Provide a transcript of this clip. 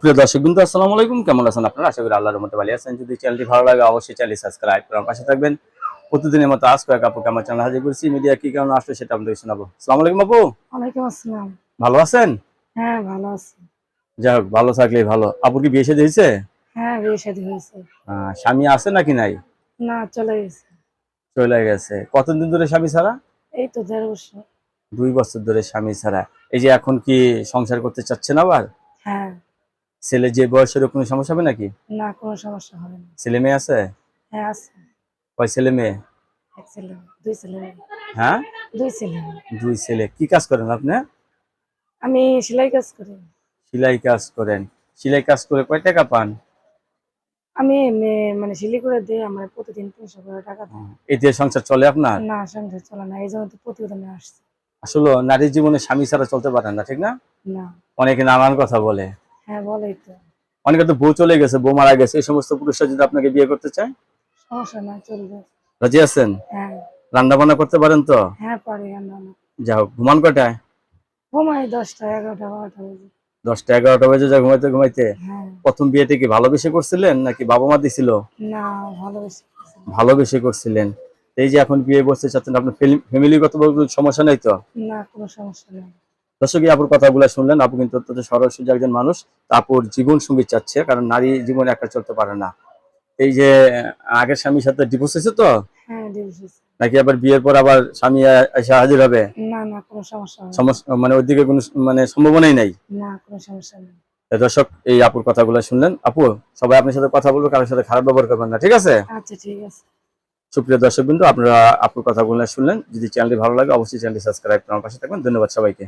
প্রিয় দর্শকবৃন্দ, আসসালামু আলাইকুম। কেমন আছেন আপনারা? আশা করি আল্লাহর রহমতে ভালো আছেন। যদি চ্যানেলটি ভালো লাগে অবশ্যই চ্যানেলটি সাবস্ক্রাইব করে আমার পাশে থাকবেন। প্রতিদিনের মতো আজ কয়েক আপুকে আমার চ্যানেল হাজির করেছি। মিডিয়া কি কারণে আসলে সেটা আপনাদের শোনাবো। আসসালামু আলাইকুম আপু, ওয়ালাইকুম আসসালাম। ভালো আছেন? হ্যাঁ, ভালো আছি। যাই হোক, ভালো থাকলেই ভালো। আপুর কি বিয়ে শাদী হয়েছে? হ্যাঁ, বিয়ে শাদী হয়েছে। স্বামী আছে নাকি নাই? না, চলে গেছে। চলে গেছে। কতদিন ধরে স্বামী ছাড়া? এই তো ১.৫ বছর। 2 বছর ধরে স্বামী ছাড়া। এই যে এখন কি সংসার করতে চাচ্ছেন আবার? হ্যাঁ। ছেলে যে বয়সের কোনো সমস্যা হবে নাকি? না, কোনো সমস্যা হবে না। ছেলে মেয়ে আছে? হ্যাঁ, আছে। কয় ছেলে মেয়ে? ১ ছেলে, ২ ছেলে মেয়ে। হ্যাঁ, ২ ছেলে মেয়ে। 2 ছেলে। কি কাজ করেন আপনি? আমি সেলাই কাজ করি। সেলাই কাজ করেন। সেলাই কাজ করে কয় টাকা পান? আমি মানে সেলাই করে দেই, আমার প্রতিদিন ৩০০ করে টাকা দেয়। এতে সংসার চলে আপনার? না, সংসার চলে না। এইজন্য তো প্রতিবেদনে আসছি। আসলে নারীর জীবনে স্বামী ছাড়া চলতে পারেন না, ঠিক না? না। অনেকে নানান কথা বলে। হ্যাঁ, বলেই তো। অনেকে তো বউ চলে গেছে, বউ মারা গেছে, এই সমস্ত পুরুষরা যদি আপনাকে বিয়ে করতে চায়, সমস্যা নাই, চলবে। রাজি আছেন? হ্যাঁ। রান্না বান্না করতে পারেন তো? হ্যাঁ, পারি রান্না। যা হোক, ঘুমান কয়টায়? ঘুমাই ১০টা, ১১টা, ১২টা বাজে। 10টা 11টা বেজে যায় ঘুমাইতে ঘুমাইতে? হ্যাঁ। প্রথম বিয়েটা কি ভালোবেসে করছিলেন নাকি বাবা মা দিছিল? না, ভালোবেসে গেছে। ভালোবেসে করছিলেন। এই যে এখন বিয়ে বসতে চাচ্ছেন, আপনার ফ্যামিলিগত সমস্যা নাই তো? না, কোনো সমস্যা নেই। দর্শক, আপুর কথাগুলো শুনলেন। আপু কিন্তু অত্যন্ত সরল সোজা একজন মানুষ। আপুর জীবন সঙ্গী চাচ্ছে, কারণ নারী জীবনে একা চলতে পারে না। এই যে আগের স্বামীর সাথে ডিভোর্স হয়েছে তো, হ্যাঁ, ডিভোর্স। নাকি আবার বিয়ের পর আবার স্বামী এসে হাজির হবে? না, না, কোনো সমস্যা হবে না। সমস্যা মানে ওইদিকে কোনো মানে সম্ভাবনাই নাই। না, কোনো সমস্যা নেই। দর্শক, এই আপুর কথাগুলো শুনলেন। আপু, সবাই আপনার সাথে কথা বলবে, কারোর সাথে খারাপ ব্যবহার করবেন না, ঠিক আছে? আচ্ছা, ঠিক আছে। সুপ্রিয় দর্শক বিন্দু, আপনারা আপুর কথাগুলো শুনলেন। যদি চ্যানেলটি ভালো লাগে অবশ্যই চ্যানেলটি সাবস্ক্রাইব করে আমার পাশে থাকবেন। ধন্যবাদ সবাইকে।